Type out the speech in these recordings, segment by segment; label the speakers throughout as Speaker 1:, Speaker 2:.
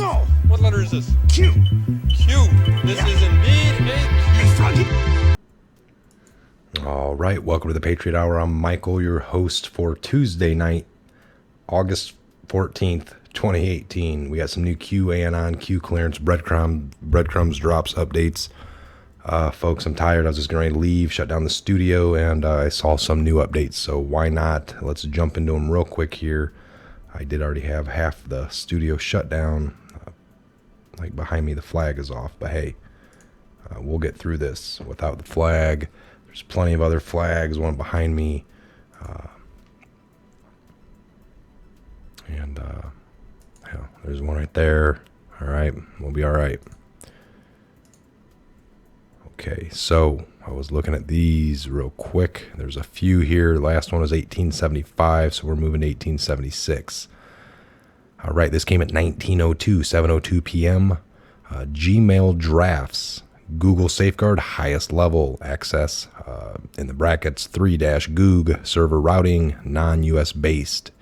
Speaker 1: So,
Speaker 2: What letter is this?
Speaker 1: Q.
Speaker 2: Q. This is indeed a Q.
Speaker 3: All right, welcome to the Patriot Hour. I'm Michael, your host for Tuesday night, August 14th, 2018. We got some new QAnon, Q clearance, breadcrumbs, drops, updates. Folks, I'm tired. I was just going to leave, shut down the studio, and I saw some new updates. So why not? Let's jump into them real quick here. I did already have half the studio shut down. Like behind me, the flag is off. But hey, we'll get through this without the flag. There's plenty of other flags, one behind me. Hell, there's one right there. All right, we'll be all right. Okay, so I was looking at these real quick. There's a few here. Last one was 1875, so we're moving to 1876. All right, this came at 19:02, 7:02 p.m. Gmail drafts. Google Safeguard highest level access in the brackets 3-Goog server routing non-US based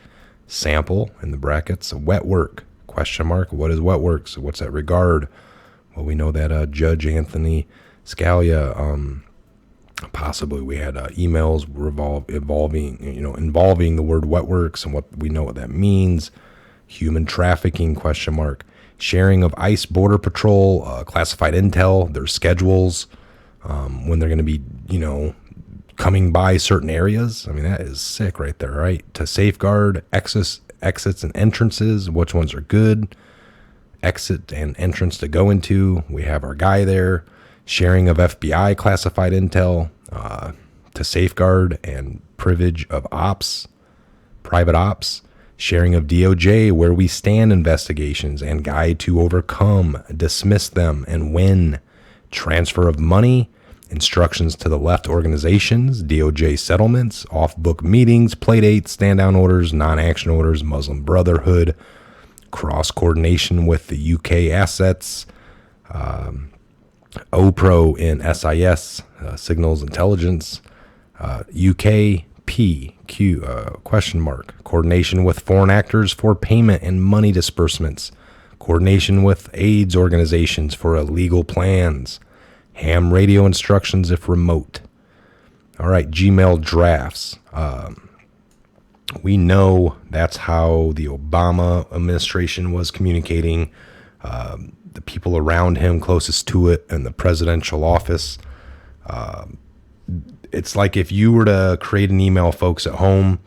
Speaker 3: sample in the brackets wet work question mark. What is wet work? So what's that regard? Well, we know that Judge Anthony Scalia possibly we had emails involving the word wet works and what we know what that means. Human trafficking question mark. Sharing of ICE Border Patrol, classified intel, their schedules, when they're going to be, coming by certain areas. I mean, that is sick right there, right? To safeguard exits and entrances, which ones are good, exit and entrance to go into. We have our guy there. Sharing of FBI classified intel, to safeguard and privilege of ops, private ops. Sharing of DOJ, where we stand investigations and guide to overcome, dismiss them, and when. Transfer of money, instructions to the left organizations, DOJ settlements, off-book meetings, playdates, stand-down orders, non-action orders, Muslim Brotherhood, cross-coordination with the UK assets, OPRO in SIS, signals intelligence, UK PQ question mark. Coordination with foreign actors for payment and money disbursements. Coordination with AIDS organizations for illegal plans. Ham radio instructions if remote. All right, Gmail drafts. We know that's how the Obama administration was communicating. The people around him closest to it in the presidential office. It's like if you were to create an email, folks, at home,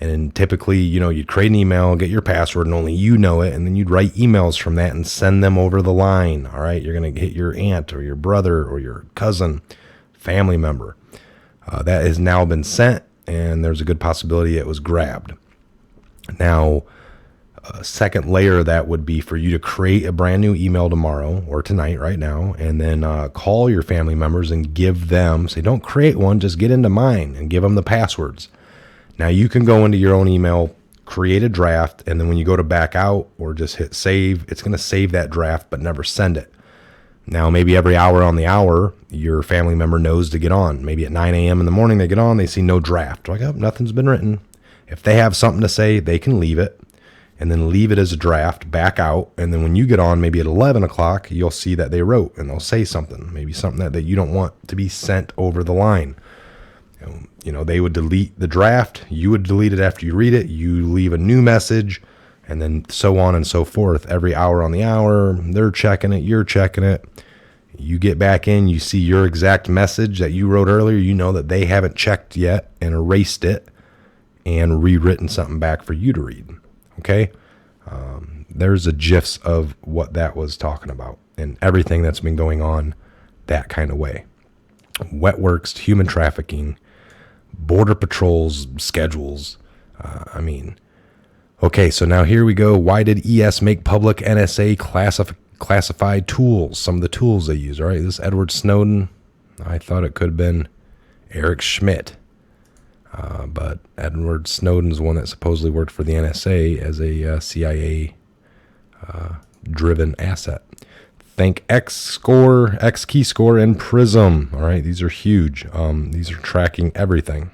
Speaker 3: and typically, you'd create an email, get your password, and only you know it, and then you'd write emails from that and send them over the line, all right? You're going to hit your aunt or your brother or your cousin, family member. That has now been sent, and there's a good possibility it was grabbed. Now, a second layer of that would be for you to create a brand new email tomorrow or tonight right now, and then call your family members and give them, say, don't create one, just get into mine and give them the passwords. Now you can go into your own email, create a draft, and then when you go to back out or just hit save, it's going to save that draft but never send it. Now maybe every hour on the hour, your family member knows to get on. Maybe at 9 a.m. in the morning they get on, they see no draft. They're like, oh, nothing's been written. If they have something to say, they can leave it. And then leave it as a draft, back out, and then when you get on, maybe at 11 o'clock, you'll see that they wrote, and they'll say something, maybe something that you don't want to be sent over the line. They would delete the draft, you would delete it after you read it, you leave a new message, and then so on and so forth. Every hour on the hour, they're checking it, you're checking it. You get back in, you see your exact message that you wrote earlier, you know that they haven't checked yet and erased it and rewritten something back for you to read. Okay, there's a gifs of what that was talking about and everything that's been going on that kind of way. Wet works, human trafficking, border patrols, schedules. Okay, so now here we go. Why did ES make public NSA classified tools? Some of the tools they use. All right, this Edward Snowden. I thought it could have been Eric Schmidt. But Edward Snowden's one that supposedly worked for the NSA as a CIA driven asset. Think X-Keyscore, and Prism. All right, these are huge. These are tracking everything.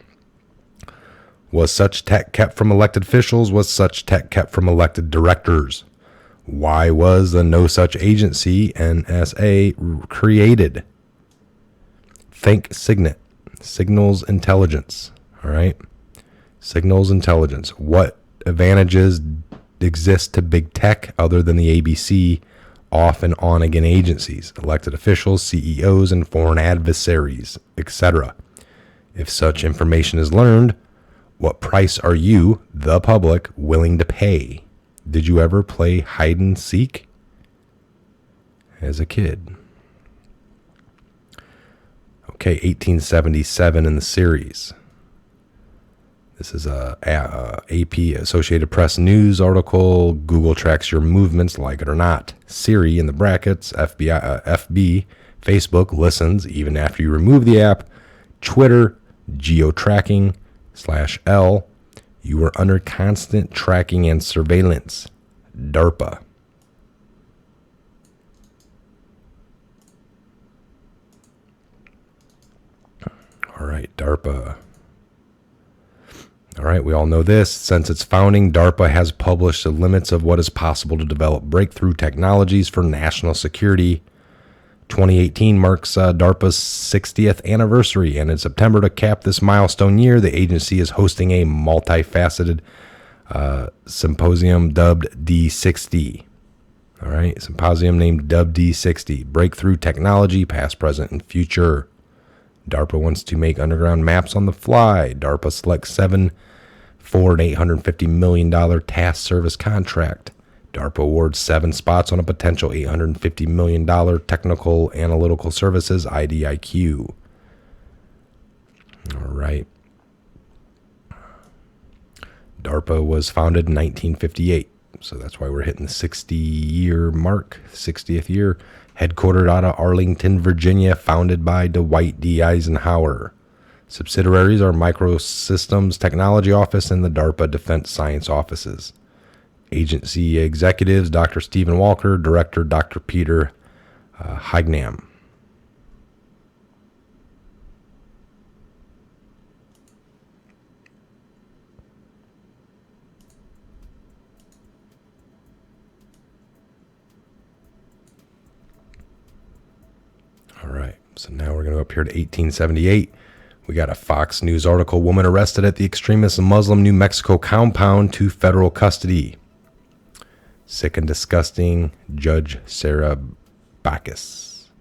Speaker 3: Was such tech kept from elected officials? Was such tech kept from elected directors? Why was the No Such Agency, NSA, created? Think Signet. Signals intelligence. All right. Signals intelligence. What advantages exist to big tech other than the ABC off and on again agencies, elected officials, CEOs, and foreign adversaries, etc.? If such information is learned, what price are you, the public, willing to pay? Did you ever play hide and seek as a kid? Okay, 1877 in the series. This is a AP Associated Press news article. Google tracks your movements, like it or not. Siri in the brackets. FB, Facebook listens even after you remove the app. Twitter, geo-tracking /L. You are under constant tracking and surveillance. DARPA. All right, DARPA. All right, we all know this. Since its founding, DARPA has published the limits of what is possible to develop breakthrough technologies for national security. 2018 marks DARPA's 60th anniversary, and in September, to cap this milestone year, the agency is hosting a multifaceted symposium dubbed D60. All right, symposium named dubbed D60, Breakthrough Technology, Past, Present, and Future. DARPA wants to make underground maps on the fly. DARPA selects 7 for an $850 million task service contract. DARPA awards 7 spots on a potential $850 million technical analytical services IDIQ. All right. DARPA was founded in 1958, so that's why we're hitting the 60-year mark, 60th year. Headquartered out of Arlington, Virginia, founded by Dwight D. Eisenhower. Subsidiaries are Microsystems Technology Office and the DARPA Defense Science Offices. Agency executives, Dr. Stephen Walker, Director, Dr. Peter Heignam. All right, so now we're going to go up here to 1878. We got a Fox News article, woman arrested at the extremist Muslim New Mexico compound to federal custody. Sick and disgusting, Judge Sarah Bacchus.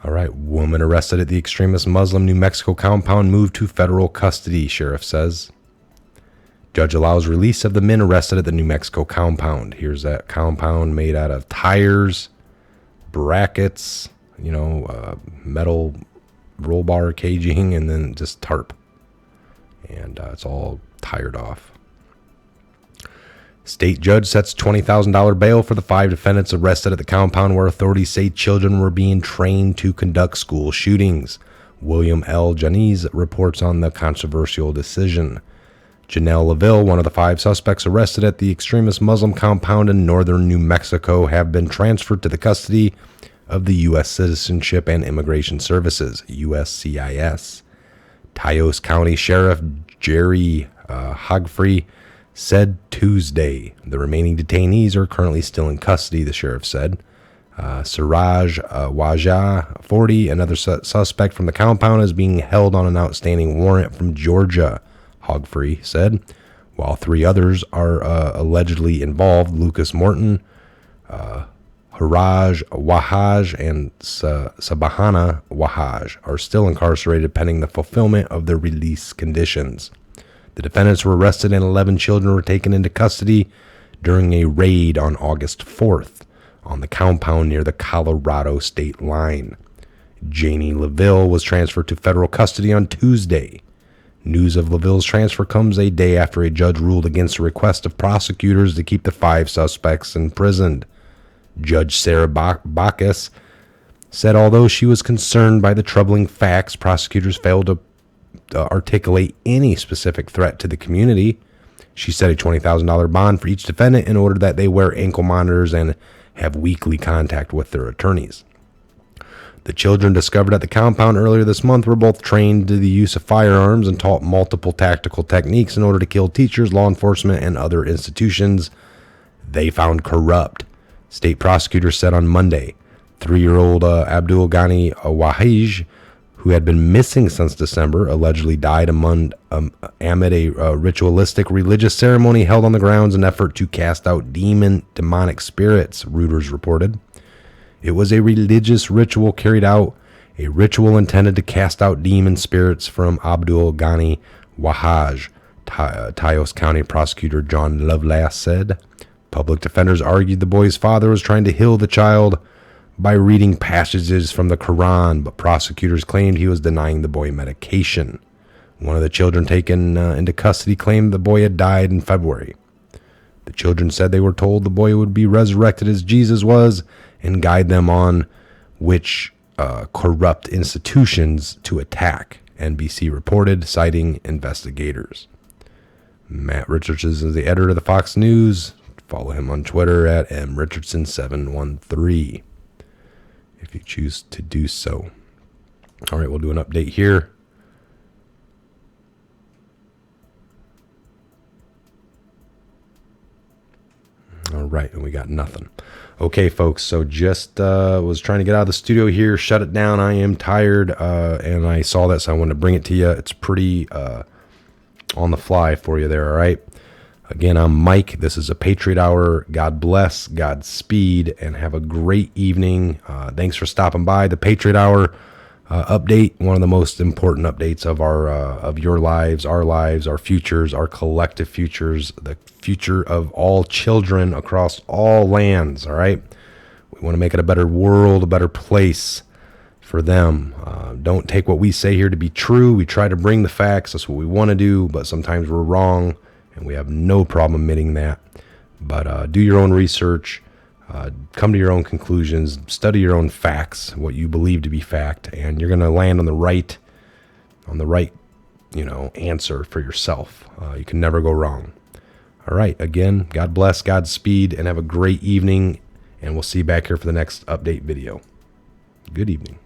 Speaker 3: All right, woman arrested at the extremist Muslim New Mexico compound moved to federal custody, sheriff says. Judge allows release of the men arrested at the New Mexico compound. Here's that compound made out of tires, brackets, metal roll bar caging, and then just tarp. And it's all tired off. State judge sets $20,000 bail for the 5 defendants arrested at the compound where authorities say children were being trained to conduct school shootings. William L. Janice reports on the controversial decision. Janelle LaVille, one of the 5 suspects arrested at the extremist Muslim compound in northern New Mexico, have been transferred to the custody of the U.S. Citizenship and Immigration Services, USCIS. Taos County Sheriff Jerry Hogfrey said Tuesday the remaining detainees are currently still in custody, the sheriff said. Siraj Wajah, 40, another suspect from the compound, is being held on an outstanding warrant from Georgia, Hogfrey said, while 3 others are allegedly involved. Lucas Morton, Haraj Wahaj, and Sabahana Wahaj are still incarcerated pending the fulfillment of their release conditions. The defendants were arrested and 11 children were taken into custody during a raid on August 4th on the compound near the Colorado state line. Janie LaVille was transferred to federal custody on Tuesday. News of LaVille's transfer comes a day after a judge ruled against a request of prosecutors to keep the 5 suspects imprisoned. Judge Sarah Bacchus said although she was concerned by the troubling facts, prosecutors failed to articulate any specific threat to the community. She set a $20,000 bond for each defendant in order that they wear ankle monitors and have weekly contact with their attorneys. The children discovered at the compound earlier this month were both trained to the use of firearms and taught multiple tactical techniques in order to kill teachers, law enforcement, and other institutions they found corrupt. State prosecutors said on Monday 3-year-old Abdul Ghani Wahij, who had been missing since December, allegedly died amid a ritualistic religious ceremony held on the grounds in an effort to cast out demonic spirits, Reuters reported. It was a religious ritual carried out, a ritual intended to cast out demon spirits from Abdul Ghani Wahaj, Taos County Prosecutor John Lovelace said. Public defenders argued the boy's father was trying to heal the child by reading passages from the Quran, but prosecutors claimed he was denying the boy medication. One of the children taken into custody claimed the boy had died in February. The children said they were told the boy would be resurrected as Jesus was and guide them on which corrupt institutions to attack, NBC reported, citing investigators. Matt Richardson is the editor of the Fox News. Follow him on Twitter at mrichardson713 if you choose to do so. All right, we'll do an update here. All right, and we got nothing. Okay, folks, so just was trying to get out of the studio here, shut it down. I am tired, and I saw that, so I wanted to bring it to you. It's pretty on the fly for you there, all right? Again, I'm Mike. This is a Patriot Hour. God bless, Godspeed, and have a great evening. Thanks for stopping by. The Patriot Hour update, one of the most important updates of your lives, our futures, our collective futures, the future of all children across all lands, all right? We want to make it a better world, a better place for them. Don't take what we say here to be true. We try to bring the facts. That's what we want to do, but sometimes we're wrong, and we have no problem admitting that. But do your own research. Come to your own conclusions, study your own facts, what you believe to be fact, and you're going to land on the right, answer for yourself. You can never go wrong. All right. Again, God bless, Godspeed, and have a great evening. And we'll see you back here for the next update video. Good evening.